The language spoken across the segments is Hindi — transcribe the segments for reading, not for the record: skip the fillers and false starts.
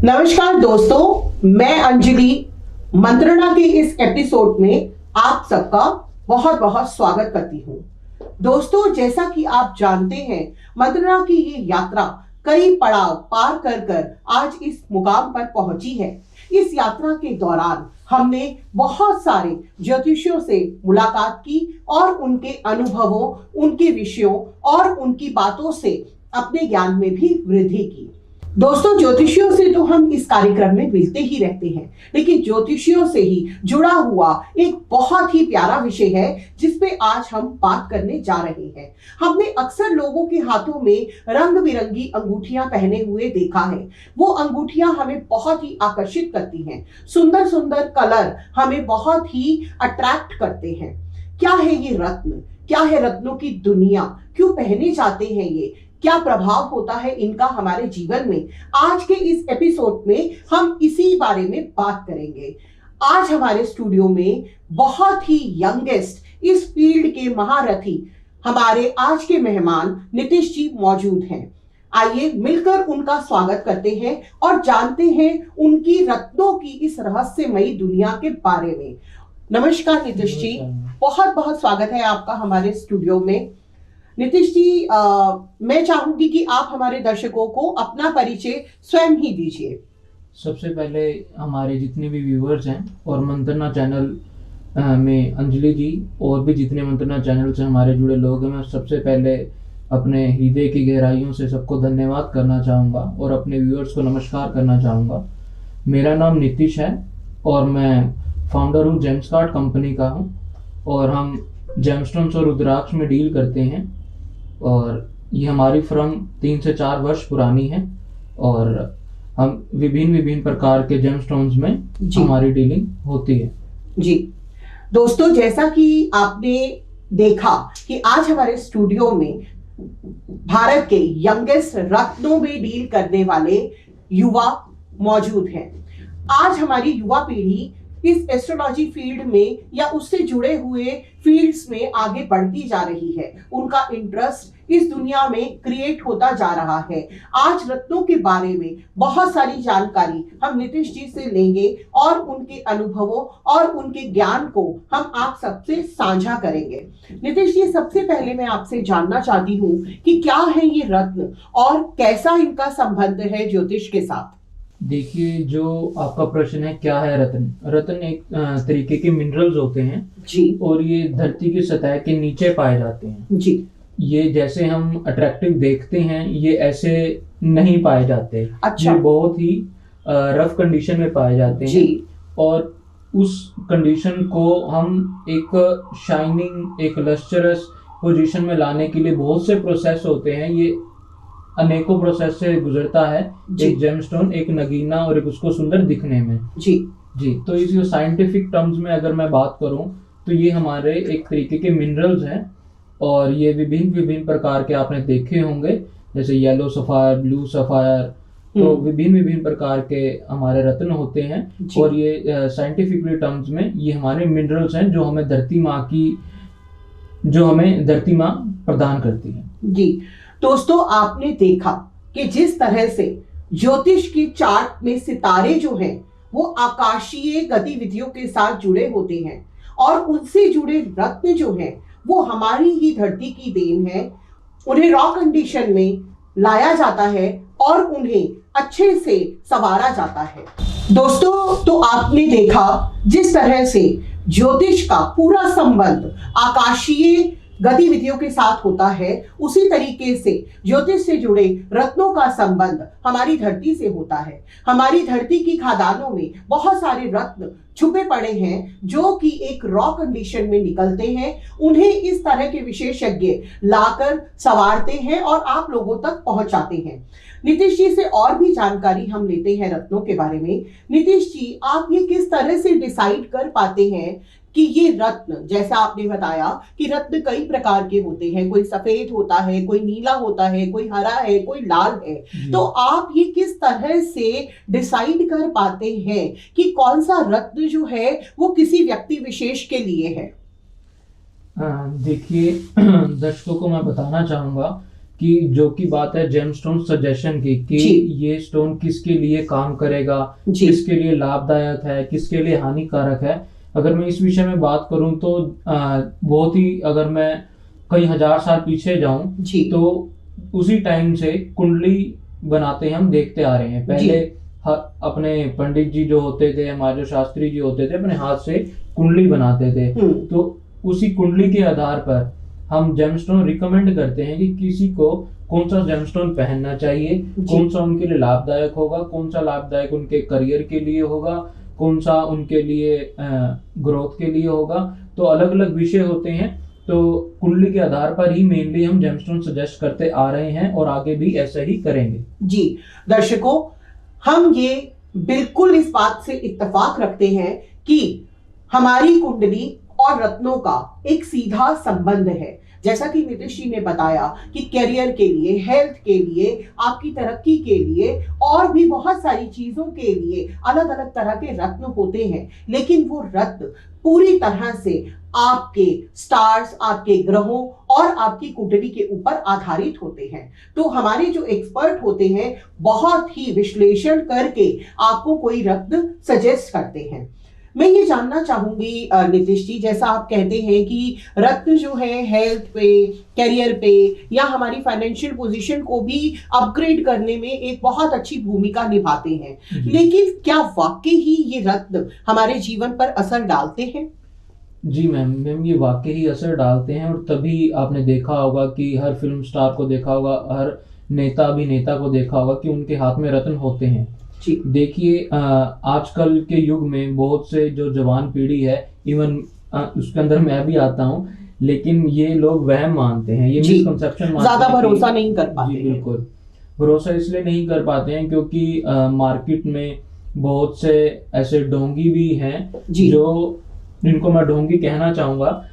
नमस्कार दोस्तों, मैं अंजलि मंत्रणा के इस एपिसोड में आप सबका बहुत बहुत स्वागत करती हूँ। दोस्तों, जैसा कि आप जानते हैं, मंत्रणा की ये यात्रा कई पड़ाव पार कर कर आज इस मुकाम पर पहुंची है। इस यात्रा के दौरान हमने बहुत सारे ज्योतिषियों से मुलाकात की और उनके अनुभवों, उनके विषयों और उनकी बातों से अपने ज्ञान में भी वृद्धि की। दोस्तों, ज्योतिषियों से तो हम इस कार्यक्रम में मिलते ही रहते हैं, लेकिन ज्योतिषियों से ही जुड़ा हुआ एक बहुत ही प्यारा विषय है जिस पे आज हम बात करने जा रहे हैं। हमने अक्सर लोगों के हाथों में रंग बिरंगी अंगूठियां पहने हुए देखा है। वो अंगूठियां हमें बहुत ही आकर्षित करती हैं। सुंदर सुंदर कलर हमें बहुत ही अट्रैक्ट करते हैं। क्या है ये रत्न? क्या है रत्नों की दुनिया? क्यों पहने जाते हैं ये? क्या प्रभाव होता है इनका हमारे जीवन में? आज के इस एपिसोड में हम इसी बारे में बात करेंगे। आज हमारे स्टूडियो में बहुत ही यंगेस्ट, इस फील्ड के महारथी, हमारे आज के मेहमान नीतीश जी मौजूद हैं। आइए मिलकर उनका स्वागत करते हैं और जानते हैं उनकी रत्नों की इस रहस्यमयी दुनिया के बारे में। नमस्कार नीतीश जी, बहुत बहुत स्वागत है आपका हमारे स्टूडियो में। नीतीश जी, मैं चाहूंगी कि आप हमारे दर्शकों को अपना परिचय स्वयं ही दीजिए। सबसे पहले हमारे जितने भी व्यूअर्स हैं और मंत्रणा चैनल में अंजलि जी और भी जितने मंत्रणा चैनल से हमारे जुड़े लोग हैं, मैं सबसे पहले अपने हृदय की गहराइयों से सबको धन्यवाद करना चाहूँगा और अपने व्यूअर्स को नमस्कार करना चाहूँगा। मेरा नाम नीतीश है और मैं फाउंडर हूँ जेम्स कार्ड कंपनी का हूँ और हम जेमस्टोन्स और रुद्राक्ष में डील करते हैं और ये हमारी फर्म 3 से 4 वर्ष पुरानी है और हम विभिन्न प्रकार के जेमस्टोन्स में हमारी डीलिंग होती है। जी दोस्तों, जैसा कि आपने देखा कि आज हमारे स्टूडियो में भारत के यंगेस्ट रत्नों में डील करने वाले युवा मौजूद हैं। आज हमारी युवा पीढ़ी इस एस्ट्रोलॉजी फील्ड में या उससे जुड़े हुए फील्ड्स में आगे बढ़ती जा रही है। उनका इंटरेस्ट इस दुनिया में क्रिएट होता जा रहा है। आज रत्नों के बारे में बहुत सारी जानकारी हम नीतीश जी से लेंगे और उनके अनुभवों और उनके ज्ञान को हम आप सबसे साझा करेंगे। नीतीश जी, सबसे पहले मैं आपसे जानना चाहती हूँ कि क्या है ये रत्न और कैसा इनका संबंध है ज्योतिष के साथ? देखिए, जो आपका प्रश्न है क्या है रत्न। रत्न एक तरीके के मिनरल्स होते हैं जी, और ये धरती की सतह के नीचे पाए जाते हैं जी। ये जैसे हम अट्रैक्टिव देखते हैं ये ऐसे नहीं पाए जाते। अच्छा। ये बहुत ही रफ कंडीशन में पाए जाते हैं जी। और उस कंडीशन को हम एक शाइनिंग, एक लस्टरस पोजीशन में लाने के लिए बहुत से प्रोसेस होते हैं। ये अनेकों प्रोसेस से गुजरता है एक जेमस्टोन, एक नगीना और एक उसको सुंदर दिखने में। जी तो इस साइंटिफिक टर्म्स में अगर मैं बात करूं तो ये हमारे एक तरीके के मिनरल्स हैं और ये विभिन्न प्रकार के आपने देखे होंगे, जैसे येलो सफायर, ब्लू सफायर। तो विभिन्न प्रकार के हमारे रत्न होते हैं और ये साइंटिफिकली टर्म्स में ये हमारे मिनरल्स हैं जो हमें धरती माँ प्रदान करती है। जी दोस्तों, आपने देखा कि जिस तरह से ज्योतिष की चार्ट में सितारे जो हैं वो आकाशीय गतिविधियों के साथ जुड़े होते हैं और उनसे जुड़े रत्न जो हैं वो हमारी ही धरती की देन है। उन्हें रॉ कंडीशन में लाया जाता है और उन्हें अच्छे से संवारा जाता है। दोस्तों, तो आपने देखा जिस तरह से ज्योतिष का पूरा संबंध आकाशीय गतिविधियों के साथ होता है, उसी तरीके से ज्योतिष से जुड़े रत्नों का संबंध हमारी धरती से होता है। हमारी धरती की खादानों में बहुत सारे रत्न छुपे पड़े हैं जो कि एक रॉ कंडीशन में निकलते हैं। उन्हें इस तरह के विशेषज्ञ लाकर संवारते हैं और आप लोगों तक पहुंचाते हैं। नीतीश जी से और भी जानकारी हम लेते हैं रत्नों के बारे में। नीतीश जी, आप ये किस तरह से डिसाइड कर पाते हैं कि ये रत्न, जैसा आपने बताया कि रत्न कई प्रकार के होते हैं, कोई सफेद होता है, कोई नीला होता है, कोई हरा है, कोई लाल है, तो आप ये किस तरह से डिसाइड कर पाते हैं कि कौन सा रत्न जो है वो किसी व्यक्ति विशेष के लिए है? देखिए, दर्शकों को मैं बताना चाहूंगा कि जो की बात है जेमस्टोन सजेशन की कि जी। ये स्टोन किसके लिए काम करेगा, जी। किसके लिए लाभदायक है, किसके लिए हानिकारक है। अगर मैं इस विषय में बात करूं तो बहुत ही, अगर मैं कई हजार साल पीछे जाऊं जी। तो उसी टाइम से कुंडली बनाते हम देखते आ रहे हैं। पहले अपने पंडित जी जो होते थे, हमारे जो शास्त्री जी होते थे, अपने हाथ से कुंडली बनाते थे। तो उसी कुंडली के आधार पर हम जेमस्टोन रिकमेंड करते हैं कि किसी को कौन सा जेमस्टोन पहनना चाहिए, कौन सा उनके लिए लाभदायक होगा, कौन सा लाभदायक उनके करियर के लिए होगा, कौन सा उनके लिए ग्रोथ के लिए होगा। तो अलग अलग विषय होते हैं। तो कुंडली के आधार पर ही मेनली हम जेमस्टोन सजेस्ट करते आ रहे हैं और आगे भी ऐसा ही करेंगे। जी दर्शकों, हम ये बिल्कुल इस बात से इत्तेफाक रखते हैं कि हमारी कुंडली और रत्नों का एक सीधा संबंध है। जैसा कि नीतीश जी ने बताया कि करियर के लिए, हेल्थ के लिए, आपकी तरक्की के लिए और भी बहुत सारी चीजों के लिए अलग अलग तरह के रत्न होते हैं, लेकिन वो रत्न पूरी तरह से आपके स्टार्स, आपके ग्रहों और आपकी कुंडली के ऊपर आधारित होते हैं। तो हमारे जो एक्सपर्ट होते हैं बहुत ही विश्लेषण करके आपको कोई रत्न सजेस्ट करते हैं। मैं ये जानना चाहूंगी नीतीश जी, जैसा आप कहते हैं कि रत्न जो है हेल्थ पे, करियर पे या हमारी फाइनेंशियल पोजीशन को भी अपग्रेड करने में एक बहुत अच्छी भूमिका निभाते हैं, लेकिन क्या वाकई ही ये रत्न हमारे जीवन पर असर डालते हैं? जी मैम, ये वाकई ही असर डालते हैं। और तभी आपने देखा होगा कि हर फिल्म स्टार को देखा होगा, हर नेता अभिनेता को देखा होगा कि उनके हाथ में रत्न होते हैं। देखिए आजकल के युग में बहुत से जो जवान पीढ़ी है, इवन उसके अंदर मैं भी आता हूँ, लेकिन ये लोग वहम मानते हैं, ये मिसकंसेप्शन मानते हैं, ज्यादा भरोसा नहीं कर पाते। जी बिल्कुल, भरोसा इसलिए नहीं कर पाते हैं क्योंकि मार्केट में बहुत से ऐसे ढोंगी भी हैं जो, जिनको मैं ढोंगी कहना चाहूंगा,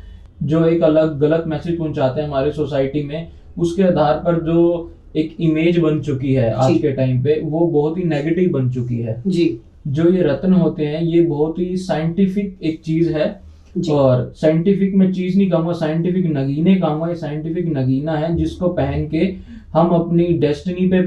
जो एक अलग गलत मैसेज पहुंचाते हैं हमारे सोसाइटी में। उसके आधार पर जो एक इमेज बन चुकी है आज के टाइम पे, वो बहुत ही नेगेटिव बन चुकी है। जी। जो ये रत्न होते हैं ये बहुत ही साइंटिफिक एक चीज है, और साइंटिफिक में चीज नहीं कहूंगा, साइंटिफिक नगीने कहूंगा। ये साइंटिफिक नगीना है जिसको पहन के हम अपनी डेस्टिनी पे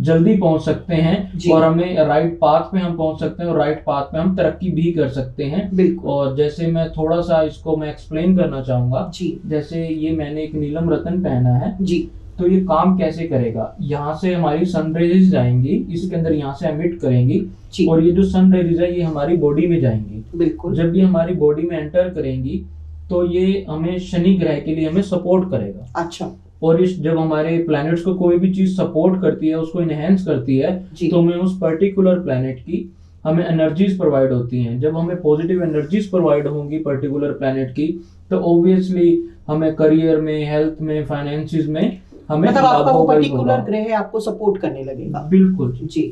जल्दी पहुंच सकते हैं और हमें राइट पाथ पे हम पहुंच सकते हैं और राइट पाथ पे हम तरक्की भी कर सकते हैं। और जैसे मैं थोड़ा सा इसको मैं एक्सप्लेन करना चाहूंगा। जैसे ये मैंने एक नीलम रत्न पहना है जी, तो ये काम कैसे करेगा, यहाँ से हमारी सन रेजेस जाएंगी, इसके अंदर यहाँ से एमिट करेंगी और ये जो सन रेजेस है ये हमारी बॉडी में जाएंगी। बिल्कुल, जब ये हमारी बॉडी में एंटर करेंगी तो ये हमें शनि ग्रह के लिए हमें सपोर्ट करेगा। अच्छा। और इस जब हमारे प्लैनेट्स को कोई भी चीज सपोर्ट करती है, उसको इनहेंस करती है, तो हमें उस पर्टिकुलर प्लैनेट की हमें एनर्जीज प्रोवाइड होती हैं। जब हमें पॉजिटिव एनर्जीज प्रोवाइड होंगी पर्टिकुलर प्लैनेट की, तो ऑब्वियसली हमें करियर में, हेल्थ में, फाइनेंसिस में हमें मतलब आपका वो पर्टिकुलर ग्रह आपको सपोर्ट करने लगेगा। बिल्कुल जी।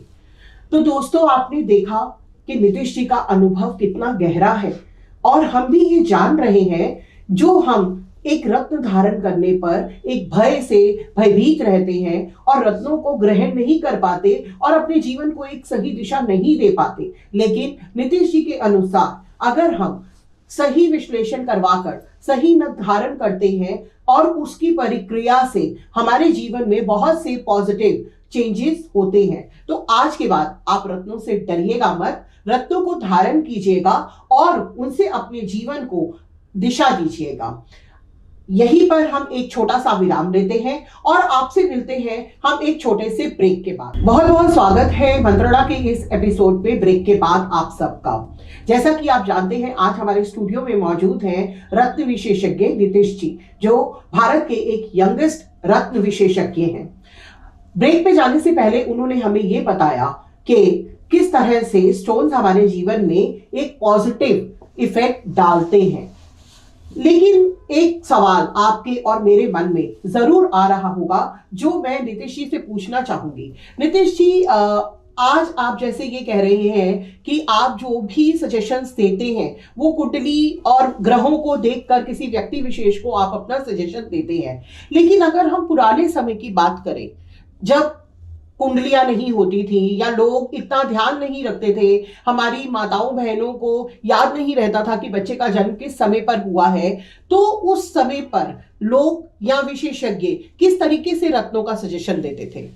तो दोस्तों, आपने देखा कि नीतीश जी का अनुभव कितना गहरा है और हम भी ये जान रहे हैं, जो हम एक रत्न धारण करने पर एक भय से भयभीत रहते हैं और रत्नों को ग्रहण नहीं कर पाते और अपने जीवन को एक सही दिशा नहीं दे पाते, लेकिन नीतीश जी के अनुसार अगर हम सही विश्लेषण करवाकर सही नथ धारण करते हैं और उसकी परिक्रिया से हमारे जीवन में बहुत से पॉजिटिव चेंजेस होते हैं, तो आज के बाद आप रत्नों से डरिएगा मत, रत्नों को धारण कीजिएगा और उनसे अपने जीवन को दिशा दीजिएगा। यहीं पर हम एक छोटा सा विराम देते हैं और आपसे मिलते हैं हम एक छोटे से ब्रेक के बाद। बहुत बहुत स्वागत है मंत्रणा के इस एपिसोड पे, ब्रेक के बाद आप सबका। जैसा कि आप जानते हैं, आज हमारे स्टूडियो में मौजूद हैं रत्न विशेषज्ञ नीतीश जी, जो भारत के एक यंगेस्ट रत्न विशेषज्ञ हैं। ब्रेक पे जाने से पहले उन्होंने हमें ये बताया कि किस तरह से स्टोन्स हमारे जीवन में एक पॉजिटिव इफेक्ट डालते हैं। लेकिन एक सवाल आपके और मेरे मन में जरूर आ रहा होगा, जो मैं नीतीश जी से पूछना चाहूंगी। नीतीश जी, आज आप जैसे ये कह रहे हैं कि आप जो भी सजेशंस देते हैं वो कुंडली और ग्रहों को देखकर किसी व्यक्ति विशेष को आप अपना सजेशन देते हैं, लेकिन अगर हम पुराने समय की बात करें, जब कुंडलियां नहीं होती थी या लोग इतना ध्यान नहीं रखते थे, हमारी माताओं बहनों को याद नहीं रहता था कि बच्चे का जन्म किस समय पर हुआ है, तो उस समय पर लोग या विशेषज्ञ किस तरीके से रत्नों का सजेशन देते थे?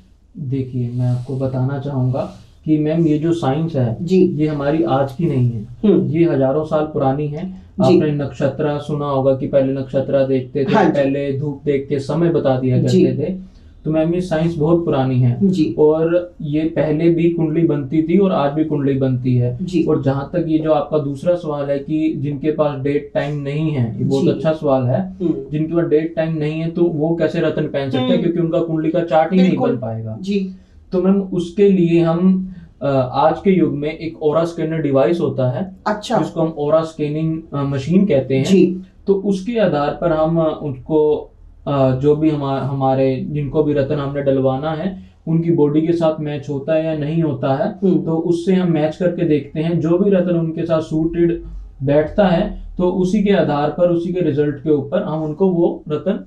देखिए, मैं आपको बताना चाहूंगा कि मैम ये जो साइंस है जी, ये हमारी आज की नहीं है, ये हजारों साल पुरानी है। जी। आपने नक्षत्र सुना होगा कि पहले नक्षत्र देखते थे, हाँ जी। पहले धूप देख के समय बता दिया जी। करते थे। तो मैम ये साइंस बहुत पुरानी है जी, और ये पहले भी कुंडली बनती थी और आज भी कुंडली बनती है। जी, और जहां तक ये जो आपका दूसरा सवाल है कि जिनके पास डेट टाइम नहीं है, ये बहुत जी। अच्छा सवाल है। जिनके पास डेट टाइम नहीं है तो वो कैसे रत्न पहन सकते हैं, क्योंकि उनका कुंडली का चार्ट ही नहीं बिल्कुल। बन पाएगा। जी, तो मैम उसके लिए हम आज के युग में एक ऑरा स्कैनर डिवाइस होता है, अच्छा, जिसको हम ऑरा स्कैनिंग मशीन कहते हैं। जी, तो उसके आधार पर हम उनको जो भी हमारे जिनको भी रत्न हमने डलवाना है उनकी बॉडी के साथ मैच होता है या नहीं होता है, तो उससे हम मैच करके देखते हैं। जो भी रत्न उनके साथ सूटेड बैठता है तो उसी के आधार पर, उसी के रिजल्ट के ऊपर हम उनको वो रत्न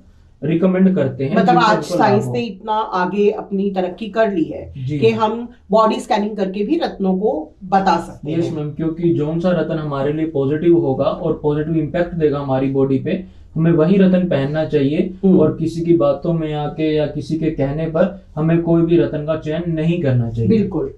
रिकमेंड करते हैं। मतलब जिनसे आज उनको साइंस लाभ हो। ने इतना आगे अपनी तरक्की कर ली है जी कि हम बॉडी स्कैनिंग करके भी रत्नों को बता सकते यस हैं। मैम, क्योंकि जौन सा रत्न हमारे लिए पॉजिटिव होगा और पॉजिटिव इम्पैक्ट देगा हमारी बॉडी पे, हमें वही रत्न पहनना चाहिए। और किसी की बातों में आके या किसी के कहने पर हमें कोई भी रत्न का चयन नहीं करना चाहिए। बिल्कुल।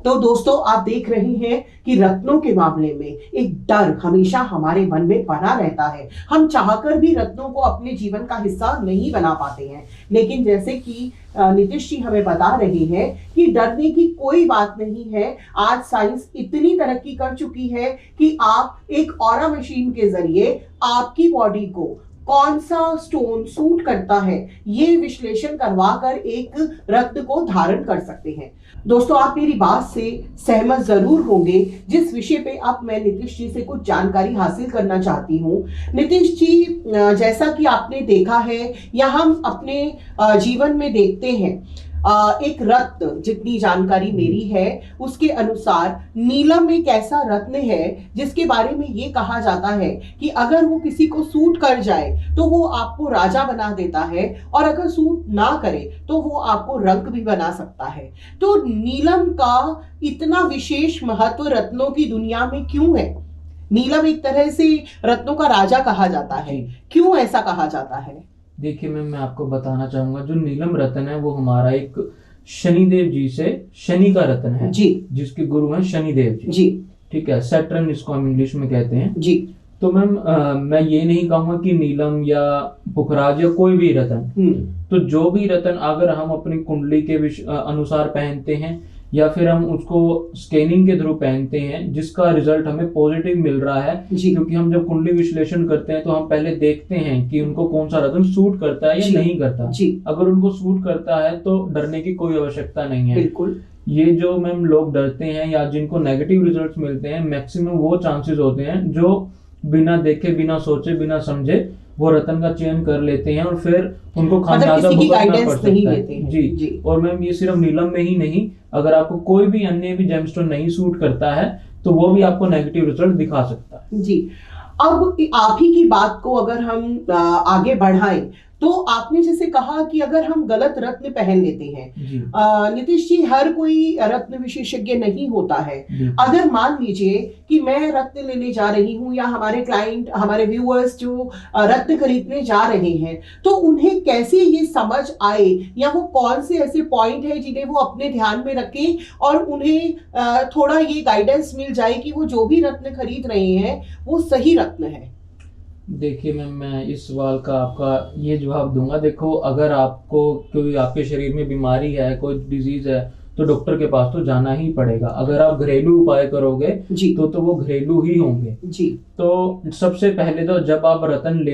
तो दोस्तों, आप देख रहे हैं कि रत्नों के मामले में एक डर हमेशा हमारे मन में बना रहता है। हम चाहकर भी रत्नों को अपने जीवन का हिस्सा नहीं बना पाते हैं। लेकिन जैसे कि नीतीश जी हमें बता रहे हैं कि डरने की कोई बात नहीं है। आज साइंस इतनी तरक्की कर चुकी है कि आप एक ऑरा मशीन के जरिए आपकी बॉडी को कौन सा स्टोन सूट करता है ये विश्लेषण करवाकर एक रत्न को धारण कर सकते हैं। दोस्तों, आप मेरी बात से सहमत जरूर होंगे जिस विषय पे अब मैं नीतीश जी से कुछ जानकारी हासिल करना चाहती हूँ। नीतीश जी, जैसा कि आपने देखा है या हम अपने जीवन में देखते हैं, एक रत्न, जितनी जानकारी मेरी है उसके अनुसार नीलम एक ऐसा रत्न है जिसके बारे में ये कहा जाता है कि अगर वो किसी को सूट कर जाए तो वो आपको राजा बना देता है, और अगर सूट ना करे तो वो आपको रंक भी बना सकता है। तो नीलम का इतना विशेष महत्व रत्नों की दुनिया में क्यों है? नीलम एक तरह से रत्नों का राजा कहा जाता है, क्यों ऐसा कहा जाता है? देखिए मैम, मैं आपको बताना चाहूंगा, जो नीलम रत्न है वो हमारा एक शनिदेव जी से, शनि का रत्न है जी, जिसके गुरु हैं शनिदेव जी। जी, ठीक है, सैटर्न इसको हम इंग्लिश में कहते हैं जी। तो मैम मैं ये नहीं कहूंगा कि नीलम या पुखराज या कोई भी रत्न, तो जो भी रत्न अगर हम अपनी कुंडली के अनुसार पहनते हैं या फिर हम उसको स्कैनिंग के थ्रू पहनते हैं जिसका रिजल्ट हमें पॉजिटिव मिल रहा है, क्योंकि हम जब कुंडली विश्लेषण करते हैं तो हम पहले देखते हैं कि उनको कौन सा रत्न सूट करता है या नहीं करता। अगर उनको सूट करता है तो डरने की कोई आवश्यकता नहीं है। बिल्कुल। ये जो मैम लोग डरते हैं या जिनको नेगेटिव रिजल्ट्स मिलते हैं, मैक्सिमम वो चांसेस होते हैं जो बिना देखे, बिना सोचे, बिना समझे वो रत्न का चयन कर लेते हैं और फिर उनको खामियाजा भुगतना पड़ सकता है। जी। और मैम ये सिर्फ नीलम में ही नहीं, अगर आपको कोई भी अन्य भी जेमस्टोन नहीं सूट करता है तो वो भी आपको नेगेटिव रिजल्ट दिखा सकता है। जी। अब आप ही की बात को अगर हम आगे बढ़ाएं तो आपने जैसे कहा कि अगर हम गलत रत्न पहन लेते हैं, नीतीश जी, हर कोई रत्न विशेषज्ञ नहीं होता है। अगर मान लीजिए कि मैं रत्न लेने जा रही हूँ या हमारे क्लाइंट, हमारे व्यूअर्स जो रत्न खरीदने जा रहे हैं, तो उन्हें कैसे ये समझ आए या वो कौन से ऐसे पॉइंट है जिन्हें वो अपने ध्यान में रखें और उन्हें थोड़ा ये गाइडेंस मिल जाए कि वो जो भी रत्न खरीद रहे हैं वो सही रत्न है? देखिए मैम, मैं इस सवाल का आपका ये जवाब दूंगा। देखो, अगर आपको कोई आपके शरीर में बीमारी है, कोई डिजीज है, तो डॉक्टर के पास तो जाना ही पड़ेगा। अगर आप घरेलू उपाय करोगे तो वो घरेलू ही होंगे। जी। तो सबसे पहले तो जब आप रत्न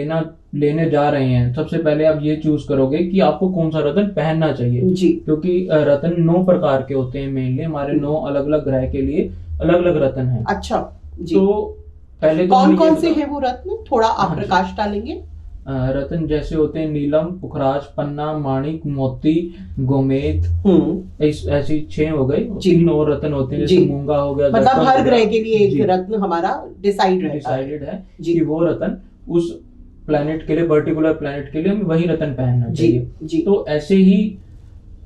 लेने जा रहे हैं, सबसे पहले आप ये चूज करोगे कि आपको कौन सा रत्न पहनना चाहिए। जी। क्योंकि रत्न 9 प्रकार के होते हैं, मेनली हमारे 9 अलग अलग ग्रह के लिए अलग अलग रत्न है। अच्छा जी। तो पहले तो कौन कौन से हैं वो रत्न, थोड़ा आप प्रकाश डालेंगे? रत्न जैसे होते हैं नीलम, पुखराज, पन्ना, माणिक, मोती, गोमेद, ऐसी 6 हो गई। 3 और रत्न होते हैं जैसे मूंगा हो गया। मतलब हर ग्रह के लिए एक रत्न हमारा डिसाइडेड है कि वो रत्न उस प्लैनेट के लिए, पर्टिकुलर प्लैनेट के लिए हमें वही रत्न पहनना चाहिए। तो ऐसे ही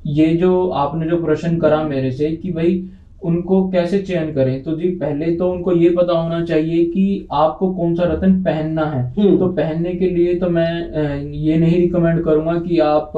ये जो आपने जो प्रश्न करा मेरे से कि भाई उनको कैसे चयन करें, तो जी पहले तो उनको ये पता होना चाहिए कि आपको कौन सा रत्न पहनना है। तो पहनने के लिए तो मैं ये नहीं रिकमेंड करूंगा कि आप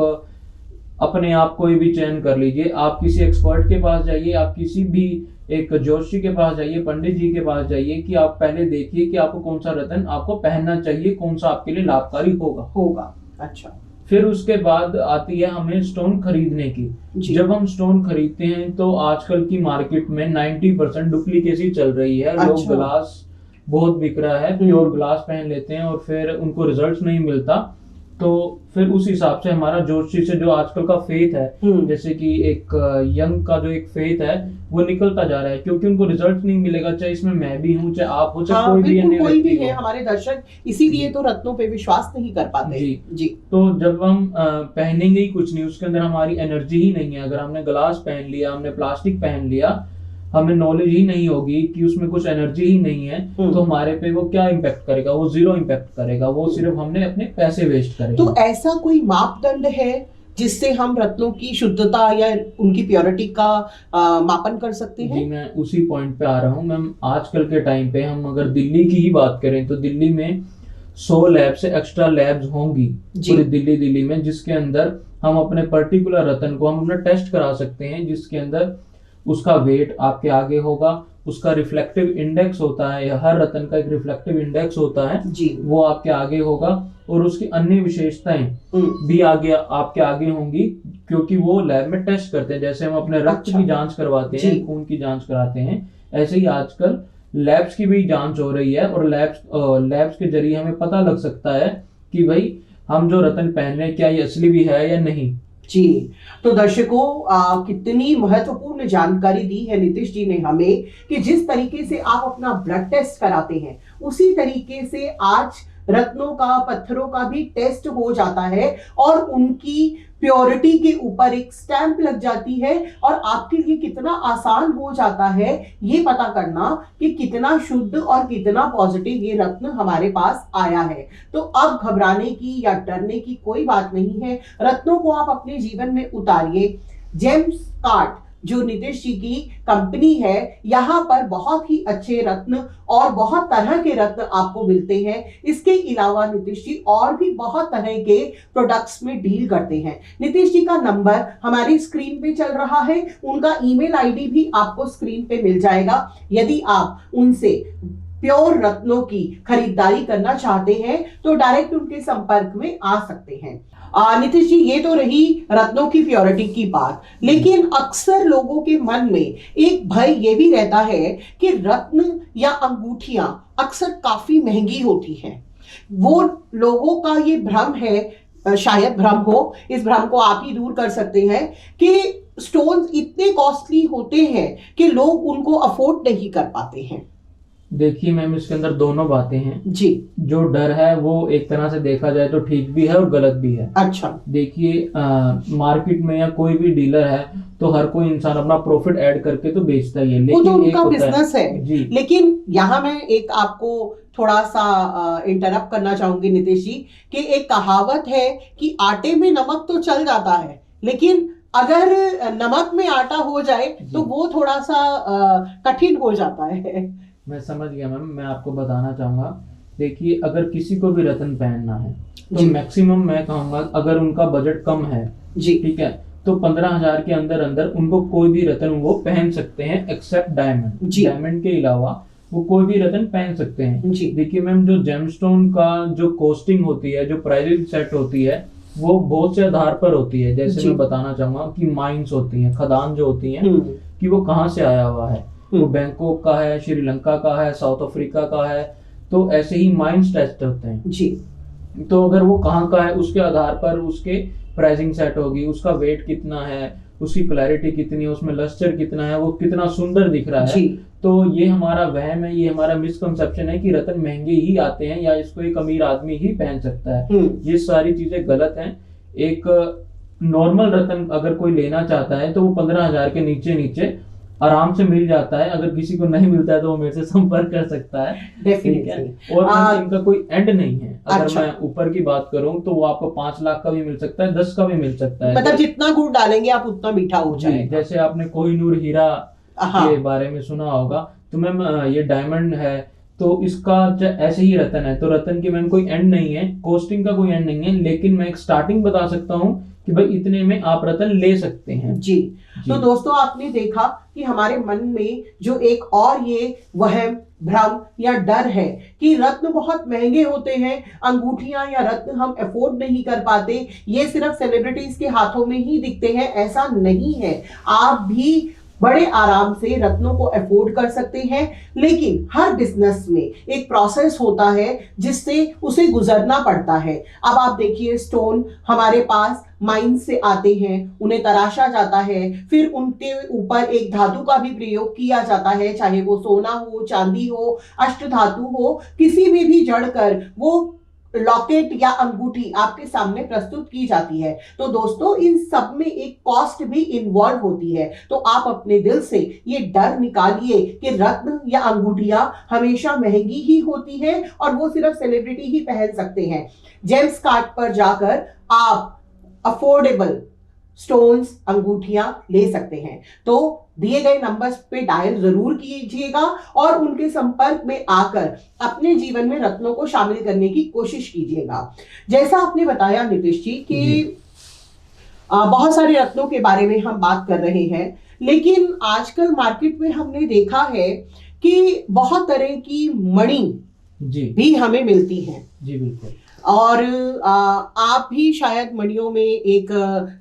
अपने आप कोई भी चयन कर लीजिए। आप किसी एक्सपर्ट के पास जाइए, आप किसी भी एक जोशी के पास जाइए, पंडित जी के पास जाइए कि आप पहले देखिए कि आपको कौन सा रत्न आपको पहनना चाहिए, कौन सा आपके लिए लाभकारी होगा। अच्छा। फिर उसके बाद आती है हमें स्टोन खरीदने की। जब हम स्टोन खरीदते हैं तो आजकल की मार्केट में 90% डुप्लीकेसी चल रही है। लोग ग्लास बहुत बिक रहा है, प्योर ग्लास पहन लेते हैं और फिर उनको रिजल्ट नहीं मिलता। तो फिर उस हिसाब से हमारा जोशी से जो आजकल का फेथ है, जैसे कि एक यंग का जो एक फेथ है वो निकलता जा रहा है, क्योंकि उनको रिजल्ट नहीं मिलेगा। चाहे इसमें मैं भी हूँ, चाहे आप हो, चाहे कोई भी है हमारे दर्शक, इसीलिए तो रत्नों पे विश्वास नहीं कर पाते। जी। तो जब हम पहनेंगे ही कुछ नहीं, उसके अंदर हमारी एनर्जी ही नहीं है। अगर हमने ग्लास पहन लिया, हमने प्लास्टिक पहन लिया, हमें नॉलेज ही नहीं होगी कि उसमें कुछ एनर्जी ही नहीं है, तो हमारे पे वो क्या इम्पैक्ट करेगा? वो जीरो इम्पैक्ट करेगा। वो सिर्फ हमने अपने पैसे वेस्ट करे। तो ऐसा कोई मापदंड है जिससे हम रत्नों की शुद्धता या उनकी प्योरिटी का मापन कर सकते हैं? जी, मैं उसी पॉइंट पे आ रहा हूँ मैम। आजकल के टाइम पे हम अगर दिल्ली की ही बात करें तो दिल्ली में 100 लैब से एक्स्ट्रा लैब्स होंगी पूरी दिल्ली में, जिसके अंदर हम अपने पर्टिकुलर रत्न को हम अपना टेस्ट करा सकते हैं, जिसके अंदर उसका वेट आपके आगे होगा, उसका रिफ्लेक्टिव इंडेक्स होता है, हर रत्न का एक रिफ्लेक्टिव इंडेक्स होता है जी, वो आपके आगे होगा, और उसकी अन्य विशेषताएं भी आगे आपके आगे होंगी, क्योंकि वो लैब में टेस्ट करते हैं। जैसे हम अपने रक्त की जांच करवाते हैं, खून की जांच कराते हैं, ऐसे ही आजकल लैब्स की भी जांच हो रही है, और लैब्स के जरिए हमें पता लग सकता है कि भाई हम जो रत्न पहन रहे हैं क्या ये असली भी है या नहीं। जी, तो दर्शकों कितनी महत्वपूर्ण जानकारी दी है नीतीश जी ने हमें, कि जिस तरीके से आप अपना ब्लड टेस्ट कराते हैं उसी तरीके से आज रत्नों का, पत्थरों का भी टेस्ट हो जाता है, और उनकी प्योरिटी के ऊपर एक स्टैंप लग जाती है, और आपके लिए कितना आसान हो जाता है ये पता करना कि कितना शुद्ध और कितना पॉजिटिव ये रत्न हमारे पास आया है। तो अब घबराने की या डरने की कोई बात नहीं है। रत्नों को आप अपने जीवन में उतारिए। जेम्स कार्ट जो नीतीश जी की कंपनी है, यहाँ पर बहुत ही अच्छे रत्न और बहुत तरह के रत्न आपको मिलते हैं। इसके अलावा नीतीश जी और भी बहुत तरह के प्रोडक्ट्स में डील करते हैं। नीतीश जी का नंबर हमारी स्क्रीन पे चल रहा है, उनका ईमेल आईडी भी आपको स्क्रीन पे मिल जाएगा। यदि आप उनसे प्योर रत्नों की खरीदारी करना चाहते हैं तो डायरेक्ट उनके संपर्क में आ सकते हैं। नीतीश जी, ये तो रही रत्नों की प्योरिटी की बात, लेकिन अक्सर लोगों के मन में एक भय ये भी रहता है कि रत्न या अंगूठियां अक्सर काफी महंगी होती हैं। वो लोगों का ये भ्रम है, शायद भ्रम हो, इस भ्रम को आप ही दूर कर सकते हैं कि स्टोन्स इतने कॉस्टली होते हैं कि लोग उनको अफोर्ड नहीं कर पाते हैं। देखिए मैम, इसके अंदर दोनों बातें हैं जी। जो डर है वो एक तरह से देखा जाए तो ठीक भी है और गलत भी है। अच्छा। देखिए, मार्केट में या कोई भी डीलर है तो हर कोई इंसान अपना प्रॉफिट ऐड करके तो बेचता ही है, लेकिन वो तो उनका बिजनेस है जी। लेकिन यहाँ मैं एक आपको थोड़ा सा इंटरप्ट करना चाहूंगी नीतीश जी, कि एक कहावत है कि आटे में नमक तो चल जाता है, लेकिन अगर नमक में आटा हो जाए तो वो थोड़ा सा कठिन हो जाता है। मैं समझ गया मैम, मैं आपको बताना चाहूंगा। देखिए, अगर किसी को भी रत्न पहनना है तो मैक्सिमम मैं कहूंगा, अगर उनका बजट कम है जी, ठीक है, तो 15,000 के अंदर अंदर उनको कोई भी रत्न वो पहन सकते हैं, एक्सेप्ट डायमंड। डायमंड के अलावा वो कोई भी रत्न पहन सकते हैं। देखिए मैम, जो जेमस्टोन का जो कॉस्टिंग होती है, जो प्राइसिंग सेट होती है, वो बहुत से आधार पर होती है। जैसे मैं बताना चाहूंगा कि माइंस होती हैं, खदान जो होती हैं, कि वो कहाँ से आया हुआ है, वो बैंकॉक का है, श्रीलंका का है, साउथ अफ्रीका का है, तो ऐसे ही माइंस टेस्ट होते हैं जी। तो अगर वो कहाँ का है उसके आधार पर उसके प्राइसिंग सेट होगी, उसका वेट कितना है, उसकी क्लैरिटी कितनी है, उसमें लस्टर कितना है, वो कितना सुंदर दिख रहा है। तो ये हमारा वहम है, ये हमारा मिसकंसेप्शन है कि रत्न महंगे ही आते हैं या इसको एक अमीर आदमी ही पहन सकता है। ये सारी चीजें गलत हैं। एक नॉर्मल रत्न अगर कोई लेना चाहता है तो वो 15,000 के नीचे नीचे आराम से मिल जाता है। अगर किसी को नहीं मिलता है तो वो मेरे से संपर्क कर सकता है। ठीक है। डेफिनेटली। और इनका कोई एंड नहीं है। अगर अच्छा। मैं ऊपर की बात करूं तो वो आपको 5 लाख का भी मिल सकता है, 10 का भी मिल सकता है। मतलब जितना गुड़ डालेंगे आप उतना मीठा हो जी, जाएगा। जैसे आपने कोहिनूर हीरा हाँ। के बारे में सुना होगा, तो मैम ये डायमंड है, तो इसका ऐसे ही रतन है, तो रतन की मैम कोई एंड नहीं है, कॉस्टिंग का कोई एंड नहीं है, लेकिन मैं एक स्टार्टिंग बता सकता हूँ कि भाई इतने में आप रतन ले सकते हैं। जी। तो दोस्तों आपने देखा कि हमारे मन में जो एक और ये वहम भ्रम या डर है कि रत्न बहुत महंगे होते हैं, अंगूठियां या रत्न हम अफोर्ड नहीं कर पाते, ये सिर्फ सेलिब्रिटीज के हाथों में ही दिखते हैं, ऐसा नहीं है। आप भी बड़े आराम से रत्नों को अफोर्ड कर सकते हैं, लेकिन हर बिजनेस में एक प्रोसेस होता है जिससे उसे गुजरना पड़ता है। अब आप देखिए, स्टोन हमारे पास माइन से आते हैं, उन्हें तराशा जाता है, फिर उनके ऊपर एक धातु का भी प्रयोग किया जाता है, चाहे वो सोना हो, चांदी हो, अष्ट धातु हो, किसी में भी जड़कर वो लॉकेट या अंगूठी आपके सामने प्रस्तुत की जाती है। तो दोस्तों इन सब में एक कॉस्ट भी इन्वॉल्व होती है। तो आप अपने दिल से ये डर निकालिए कि रत्न या अंगूठियां हमेशा महंगी ही होती है और वो सिर्फ सेलिब्रिटी ही पहन सकते हैं। जेम्स कार्ट पर जाकर आप अफोर्डेबल स्टोन्स, अंगूठियां ले सकते हैं। तो दिए गए नंबर्स पे डायल जरूर कीजिएगा और उनके संपर्क में आकर अपने जीवन में रत्नों को शामिल करने की कोशिश कीजिएगा। जैसा आपने बताया नीतीश जी कि बहुत सारे रत्नों के बारे में हम बात कर रहे हैं, लेकिन आजकल मार्केट में हमने देखा है कि बहुत तरह की मणि जी भी हमें मिलती हैं। जी बिल्कुल। और आप भी शायद मणियों में एक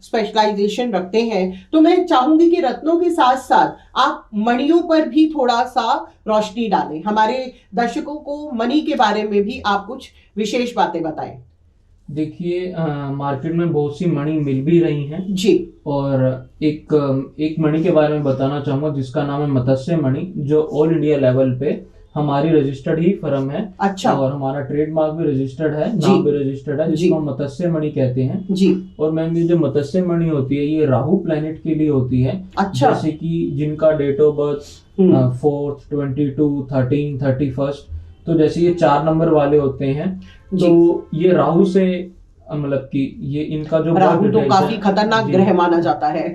स्पेशलाइजेशन रखते हैं, तो मैं चाहूंगी कि रत्नों के साथ साथ आप मणियों पर भी थोड़ा सा रोशनी डालें। हमारे दर्शकों को मणि के बारे में भी आप कुछ विशेष बातें बताएं। देखिए, मार्केट में बहुत सी मणि मिल भी रही हैं जी। और एक मणि के बारे में बताना चाहूंगा जिसका नाम है मत्स्य मणि, जो ऑल इंडिया लेवल पे हमारी रजिस्टर्ड ही फर्म है। अच्छा। और हमारा ट्रेडमार्क भी रजिस्टर्ड है, नाम भी रजिस्टर्ड है, जिसको हम मत्स्य मणि कहते हैं। जी। और मैम ये जो मत्स्य मणि होती है ये राहु प्लैनेट के लिए होती है। अच्छा। जैसे कि जिनका डेट ऑफ बर्थ 4th, 22, 13, 31, तो जैसे ये 4 नंबर वाले होते हैं, तो ये राहु से मतलब कि ये इनका जो राहु तो काफी खतरनाक ग्रह माना जाता है।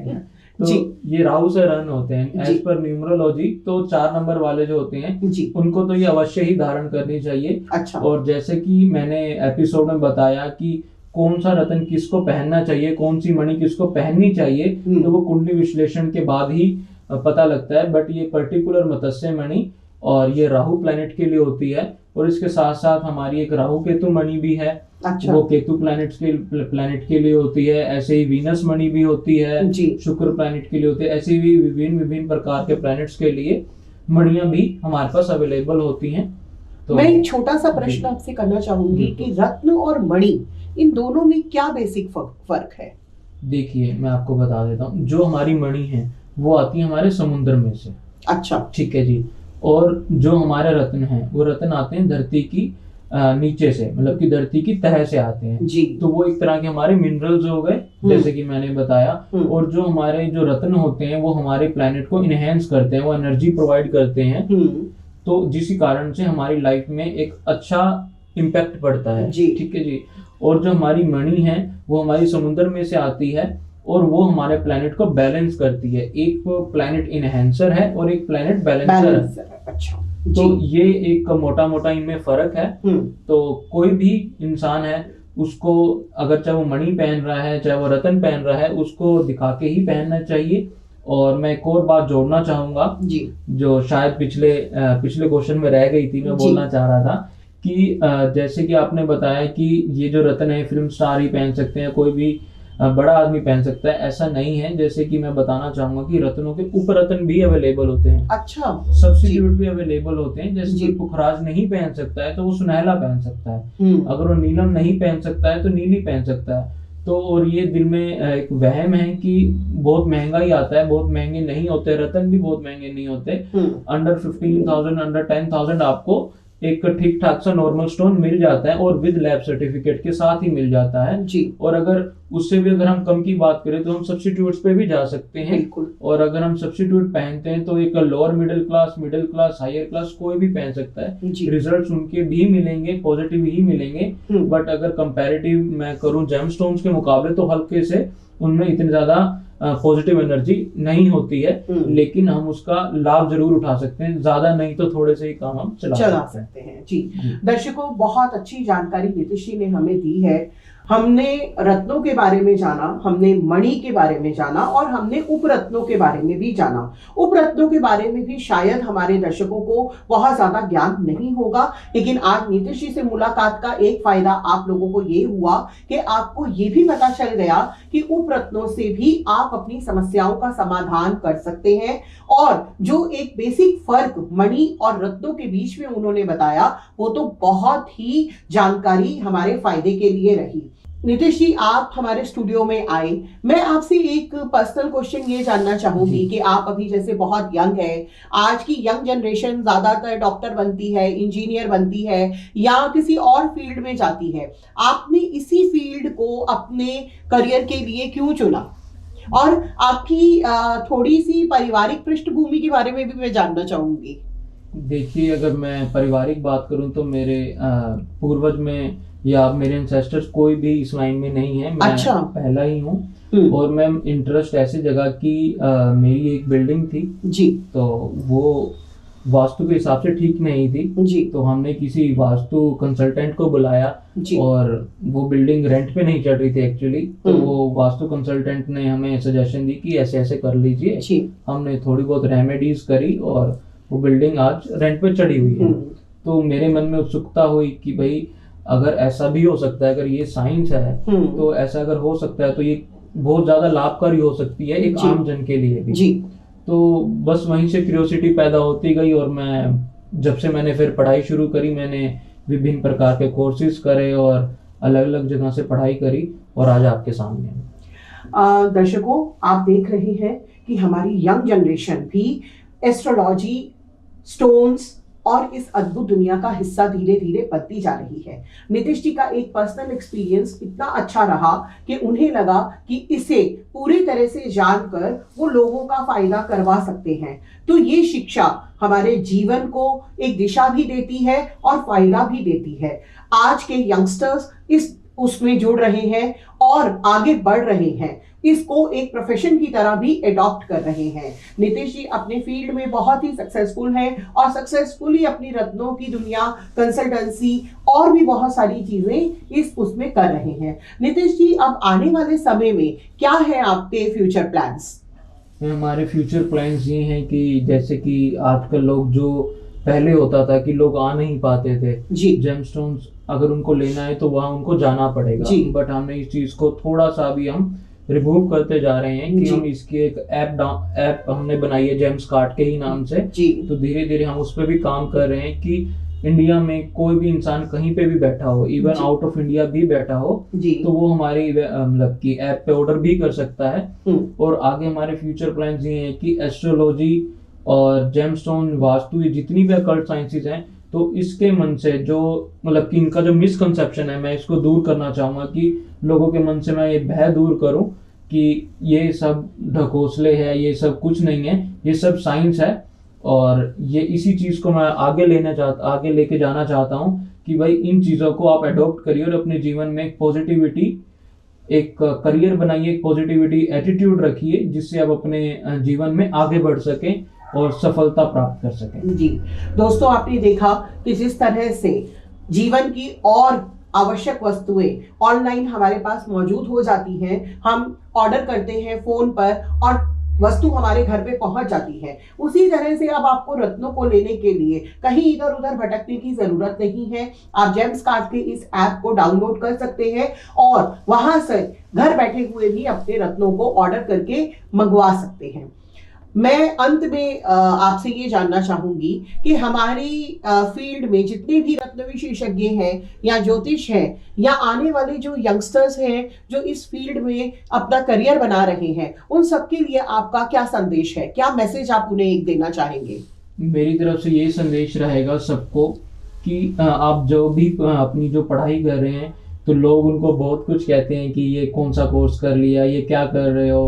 तो जी। ये राहु से रन होते हैं एज पर न्यूमरोलॉजी। तो 4 नंबर वाले जो होते हैं जी, उनको तो ये अवश्य ही धारण करनी चाहिए। अच्छा। और जैसे कि मैंने एपिसोड में बताया कि कौन सा रत्न किसको पहनना चाहिए, कौन सी मणि किसको पहननी चाहिए, तो वो कुंडली विश्लेषण के बाद ही पता लगता है। बट ये पर्टिकुलर मत्स्य मणि और ये राहु प्लैनेट के लिए होती है। और इसके साथ साथ हमारी एक राहु केतु मणि भी है। अच्छा। वो केतु प्लैनेट के लिए होती है। ऐसे ही वीनस मणि भी होती है, शुक्र प्लैनेट के लिए होती है। ऐसे ही विभिन्न प्रकार के प्लैनेट्स के लिए मणियां भी हमारे पास अवेलेबल होती हैं। तो मैं एक छोटा सा प्रश्न आपसे करना चाहूंगी कि रत्न और मणि इन दोनों में क्या बेसिक फर्क है? देखिए, मैं आपको बता देता हूँ। जो हमारी मणि है वो आती है हमारे समुद्र में से। अच्छा। ठीक है जी। और जो हमारे रत्न हैं वो रत्न आते हैं धरती की नीचे से, मतलब कि धरती की तह से आते हैं जी। तो वो एक तरह के हमारे मिनरल्स हो गए, जैसे कि मैंने बताया। और जो हमारे जो रत्न होते हैं वो हमारे प्लैनेट को इनहेंस करते हैं, वो एनर्जी प्रोवाइड करते हैं। तो जिस कारण से हमारी लाइफ में एक अच्छा इम्पैक्ट पड़ता है। ठीक है जी। और जो हमारी मणि है वो हमारी समुद्र में से आती है और वो हमारे प्लैनेट को बैलेंस करती है। एक प्लैनेट इनहेंसर है और एक प्लैनेट बैलेंसर है। अच्छा। तो ये एक मोटा मोटा इनमें फर्क है। तो कोई भी इंसान है उसको अगर चाहे वो मणि पहन रहा है चाहे वो रत्न पहन रहा है, उसको दिखा के ही पहनना चाहिए। और मैं एक और बात जोड़ना चाहूंगा जी, जो शायद पिछले क्वेश्चन में रह गई थी, मैं बोलना चाह रहा था कि जैसे कि आपने बताया कि ये जो रत्न है फिल्म स्टार ही पहन सकते हैं, कोई भी बड़ा आदमी पहन सकता है, ऐसा नहीं है। जैसे कि मैं बताना चाहूंगा कि रत्नों के उपरत्न भी अवेलेबल होते हैं। अच्छा। सब्स्टिट्यूट भी अवेलेबल होते हैं। जैसे कि पुखराज नहीं पहन सकता है तो वो सुनहला पहन सकता है, अगर वो नीलम नहीं पहन सकता है तो नीली पहन सकता है। तो और ये दिल में एक वहम है कि बहुत महंगा ही आता है, बहुत महंगे नहीं होते, रत्न भी बहुत महंगे नहीं होते। अंडर 15,000 अंडर 10,000 आपको एक ठीक ठाक सा नॉर्मल स्टोन मिल जाता है और विद लैब सर्टिफिकेट के साथ ही मिल जाता है जी। और अगर उससे भी अगर हम कम की बात करें तो हम सब्स्टिट्यूट्स पे भी जा सकते हैं। बिल्कुल। और अगर हम सब्स्टिट्यूट पहनते हैं तो एक lower middle class, higher class कोई भी पहन सकता है। रिजल्ट्स उनके भी मिलेंगे, पॉजिटिव ही मिलेंगे। बट अगर कंपैरेटिव मैं करूं जेमस्टोन्स के मुकाबले तो हल्के से उनमें इतनी ज्यादा पॉजिटिव एनर्जी नहीं होती है, लेकिन हम उसका लाभ जरूर उठा सकते हैं। ज्यादा नहीं तो थोड़े से ही काम हम चला सकते हैं। जी दर्शकों, बहुत अच्छी जानकारी नीतीश जी ने हमें दी है। हमने रत्नों के बारे में जाना, हमने मणि के बारे में जाना और हमने उपरत्नों के बारे में भी जाना। उपरत्नों के बारे में भी शायद हमारे दर्शकों को बहुत ज्यादा ज्ञान नहीं होगा, लेकिन आज नीतीश जी से मुलाकात का एक फायदा आप लोगों को ये हुआ कि आपको ये भी पता चल गया कि उपरत्नों से भी आप अपनी समस्याओं का समाधान कर सकते हैं। और जो एक बेसिक फर्क मणि और रत्नों के बीच में उन्होंने बताया, वो तो बहुत ही जानकारी हमारे फायदे के लिए रही। नीतीश जी, आप हमारे स्टूडियो में आए, मैं आपसे एक पर्सनल क्वेश्चन ये जानना चाहूंगी कि आप अभी जैसे बहुत यंग है, आज की यंग जनरेशन ज्यादातर डॉक्टर बनती है, इंजीनियर बनती है या किसी और फील्ड में जाती है, आपने इसी फील्ड को अपने करियर के लिए क्यों चुना? और आपकी थोड़ी सी पारिवारिक पृष्ठभूमि के बारे में भी मैं जानना चाहूंगी। देखिए, अगर मैं पारिवारिक बात करूं तो मेरे पूर्वज में या मेरे एंसेस्टर्स कोई भी इस लाइन में नहीं है। मैं पहला ही हूँ। और मैं इंटरेस्ट ऐसी जगह की मेरी एक बिल्डिंग थी जी, तो वो वास्तु के हिसाब से ठीक नहीं थी जी, तो हमने किसी वास्तु कंसल्टेंट को बुलाया जी, और वो बिल्डिंग रेंट पे नहीं चढ़ रही थी एक्चुअली, तो वो वास्तु कंसल्टेंट ने हमें सजेशन दी कि ऐसे ऐसे कर लीजिए। हमने थोड़ी बहुत रेमेडीज करी और वो बिल्डिंग आज रेंट पे चढ़ी हुई है। तो मेरे मन में उत्सुकता हुई कि भाई अगर ऐसा भी हो सकता है, अगर ये साइंस है तो ऐसा अगर हो सकता है तो ये बहुत ज्यादा लाभकारी हो सकती है एक आम जन के लिए भी। जी। तो बस वहीं से क्यूरियोसिटी पैदा होती गई और मैं जब से मैंने फिर पढ़ाई शुरू करी, मैंने विभिन्न प्रकार के कोर्सेज करे और अलग अलग जगह से पढ़ाई करी और आज आपके सामने। दर्शकों, आप देख रहे हैं कि हमारी यंग जनरेशन भी एस्ट्रोलॉजी, स्टोन्स और इस अद्भुत दुनिया का हिस्सा धीरे धीरे बनती जा रही है। नीतीश जी का एक पर्सनल एक्सपीरियंस इतना अच्छा रहा कि उन्हें लगा कि इसे पूरी तरह से जानकर वो लोगों का फायदा करवा सकते हैं। तो ये शिक्षा हमारे जीवन को एक दिशा भी देती है और फायदा भी देती है। आज के यंगस्टर्स इस उसमें जुड़ रहे हैं और आगे बढ़ रहे हैं, इसको एक प्रोफेशन की तरह भी एडॉप्ट कर रहे हैं। नीतीश जी अपने फील्ड में बहुत ही सक्सेसफुल हैं और सक्सेसफुली अपनी रत्नों की दुनिया, कंसल्टेंसी और भी बहुत सारी चीजें इस उसमें कर रहे हैं। नीतीश जी, अब आने वाले समय में क्या है आपके फ्यूचर प्लान्स? हमारे फ्यूचर प्लान्स ये हैं कि जैसे कि आजकल लोग, जो पहले होता था कि लोग आ नहीं पाते थे जी, जेमस्टोन्स अगर उनको लेना है तो वहां उनको जाना पड़ेगा, बट हमने इस चीज को थोड़ा सा भी हम रिमूव करते जा रहे हैं कि हम इसकी एक ऐप हमने बनाई है जेम्स कार्ड के ही नाम से जी। तो धीरे धीरे हम उस पर भी काम कर रहे हैं कि इंडिया में कोई भी इंसान कहीं पे भी बैठा हो, इवन आउट ऑफ इंडिया भी बैठा हो तो वो हमारी मतलब की ऐप पे ऑर्डर भी कर सकता है। और आगे हमारे फ्यूचर प्लान्स ये हैं कि एस्ट्रोलॉजी और जेमस्टोन, वास्तु, ये जितनी भी अकल्ट साइंसेज हैं, तो इसके मन से जो मतलब कि इनका जो मिसकंसेप्शन है, मैं इसको दूर करना चाहूंगा कि लोगों के मन से मैं ये भय दूर करूं कि ये सब ढकोसले है, ये सब कुछ नहीं है, ये सब साइंस है। और ये इसी चीज को मैं आगे लेके जाना चाहता हूं कि भाई इन चीजों को आप अडॉप्ट करिए और अपने जीवन में एक पॉजिटिविटी, एक करियर बनाइए, एक पॉजिटिविटी एटीट्यूड रखिए जिससे आप अपने जीवन में आगे बढ़ सकें और सफलता प्राप्त कर सकें। जी दोस्तों, आपने देखा कि जिस तरह से जीवन की और आवश्यक वस्तुएं ऑनलाइन हमारे पास मौजूद हो जाती हैं, हम ऑर्डर करते हैं फोन पर और वस्तु हमारे घर पे पहुंच जाती है। उसी तरह से अब आपको रत्नों को लेने के लिए कहीं इधर उधर भटकने की जरूरत नहीं है। आप जेम्स कार्ड के इस ऐप को डाउनलोड कर सकते हैं और वहां से घर बैठे हुए भी अपने रत्नों को ऑर्डर करके मंगवा सकते हैं। मैं अंत में आपसे ये जानना चाहूंगी कि हमारी फील्ड में जितने भी रत्न विशेषज्ञ हैं या ज्योतिष हैं या आने वाले जो यंगस्टर्स हैं जो इस फील्ड में अपना करियर बना रहे हैं, उन सबके लिए आपका क्या संदेश है? क्या मैसेज आप उन्हें एक देना चाहेंगे? मेरी तरफ से ये संदेश रहेगा सबको कि आप जो भी अपनी जो पढ़ाई कर रहे हैं तो लोग उनको बहुत कुछ कहते हैं कि ये कौन सा कोर्स कर लिया, ये क्या कर रहे हो,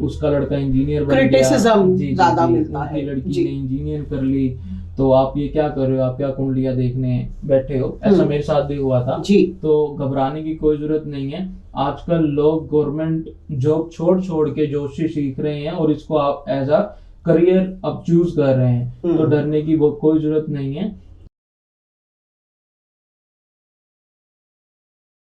उसका लड़का इंजीनियर बन गया, क्रिटिसिज्म ज्यादा मिलता उनकी है लड़की जी। ने इंजीनियर कर ली, तो आप ये क्या कर रहे हो, आप क्या कुंडलियां देखने बैठे हो। ऐसा मेरे साथ भी हुआ था। जी तो घबराने की कोई जरूरत नहीं है। आजकल लोग गवर्नमेंट जॉब छोड़ छोड़ के ज्योतिषी सीख रहे हैं और इसको आप एज अ करियर अब चूज कर रहे हैं, तो डरने की वो कोई जरूरत नहीं है।